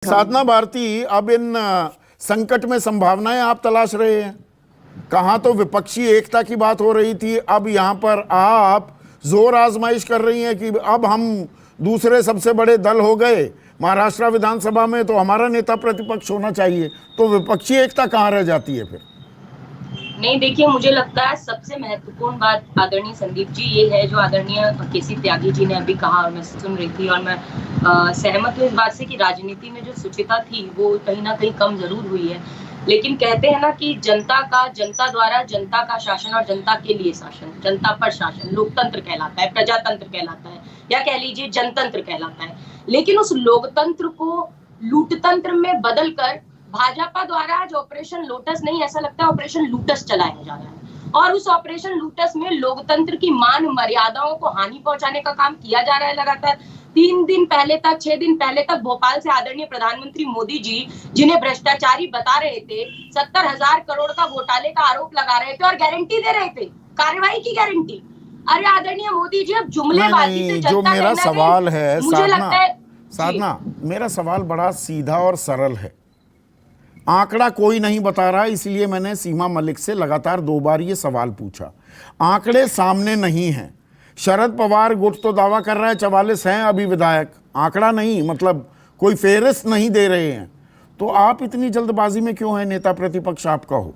साधना भारती, अब इन संकट में संभावनाएं आप तलाश रहे हैं। कहाँ तो विपक्षी एकता की बात हो रही थी, अब यहाँ पर आप जोर आजमाइश कर रही हैं कि अब हम दूसरे सबसे बड़े दल हो गए महाराष्ट्र विधानसभा में, तो हमारा नेता प्रतिपक्ष होना चाहिए। तो विपक्षी एकता कहाँ रह जाती है फिर? नहीं, देखिए, मुझे लगता है सबसे महत्वपूर्ण बात आदरणीय संदीप जी ये है जो आदरणीय केसी त्यागी जी ने अभी कहा, और मैं सुन रही थी और मैं सहमत हूँ इस बात से कि राजनीति में जो शुचिता थी वो कहीं ना कहीं कम जरूर हुई है। लेकिन कहते हैं ना कि जनता द्वारा जनता का शासन और जनता के लिए शासन, जनता पर शासन लोकतंत्र कहलाता है, प्रजातंत्र कहलाता है, या कह लीजिए जनतंत्र कहलाता है। लेकिन उस लोकतंत्र को लूटतंत्र में बदलकर भाजपा द्वारा आज ऑपरेशन लोटस नहीं, ऐसा लगता है ऑपरेशन लूटस चलाया जा रहा है, और उस ऑपरेशन लूटस में लोकतंत्र की मान मर्यादाओं को हानि पहुंचाने का काम किया जा रहा है लगातार। 6 दिन पहले तक भोपाल से आदरणीय प्रधानमंत्री मोदी जी, जिन्हें भ्रष्टाचारी बता रहे थे, 70,000 करोड़ का घोटाले का आरोप लगा रहे थे और गारंटी दे रहे थे, कार्रवाई की गारंटी। अरे आदरणीय मोदी जी, अब जुमलेबाजी से जो मेरा सवाल है मुझे लगता है साधना, मेरा सवाल बड़ा सीधा और सरल है। आंकड़ा कोई नहीं बता रहा, इसलिए मैंने सीमा मलिक से लगातार 2 बार ये सवाल पूछा। आंकड़े सामने नहीं हैं। शरद पवार गुट तो दावा कर रहा है 44 हैं अभी विधायक, आंकड़ा नहीं, मतलब कोई फेहरिस्त नहीं दे रहे हैं। तो आप इतनी जल्दबाजी में क्यों हैं? नेता प्रतिपक्ष आपका हो।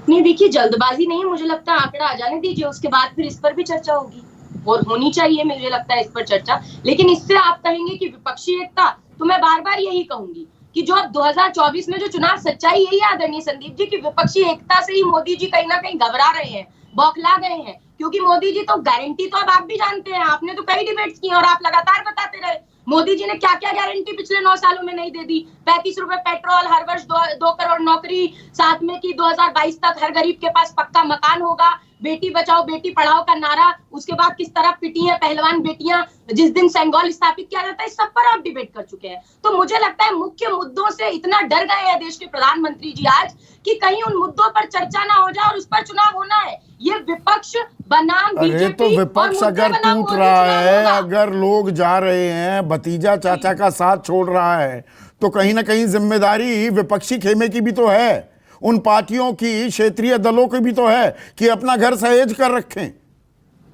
नहीं, देखिए, जल्दबाजी नहीं, मुझे लगता है आंकड़ा आ जाने दीजिए, उसके बाद फिर इस पर भी चर्चा होगी और होनी चाहिए, मुझे लगता है इस पर चर्चा। लेकिन इससे आप कहेंगे कि विपक्षी एकता, तो मैं बार बार यही कहूंगी कि जो अब 2024 में जो चुनाव सच्चाई यही है आदरणीय संदीप जी की विपक्षी एकता से ही मोदी जी कहीं ना कहीं घबरा रहे हैं, बौखला गए हैं। क्योंकि मोदी जी तो गारंटी तो अब आप भी जानते हैं, आपने तो कई डिबेट्स की और आप लगातार बताते रहे मोदी जी ने क्या क्या गारंटी पिछले 9 सालों में नहीं दे दी। 35 रुपए पेट्रोल, हर वर्ष 2 करोड़ नौकरी, साथ में कि 2022 तक हर गरीब के पास पक्का मकान होगा, बेटी बचाओ बेटी पढ़ाओ का नारा, उसके बाद किस तरह पिटी है पहलवान बेटियां जिस दिन सेंगोल स्थापित किया जाता है, इस सब पर आप डिबेट कर चुके हैं। तो मुझे लगता है मुख्य मुद्दों से इतना डर गए हैं देश के प्रधानमंत्री जी आज कि कहीं उन मुद्दों पर चर्चा ना हो जाए और उस पर चुनाव होना है। ये विपक्ष बनाम बीजेपी, अरे तो विपक्ष अगर टूट रहा है, अगर लोग जा रहे हैं, भतीजा चाचा का साथ छोड़ रहा है, तो कहीं ना कहीं जिम्मेदारी विपक्षी खेमे की भी तो है, उन पार्टियों की, क्षेत्रीय दलों की भी तो है कि अपना घर सहेज कर रखें।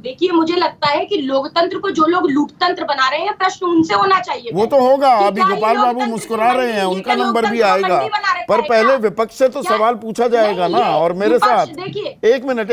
देखिए, मुझे लगता है कि लोकतंत्र को जो लोग लूटतंत्र बना रहे हैं, प्रश्न उनसे होना चाहिए। वो तो होगा, अभी गोपाल बाबू मुस्कुरा रहे हैं, उनका नंबर भी आएगा, पर पहले विपक्ष से तो सवाल पूछा जाएगा ना। और मेरे साथ एक मिनट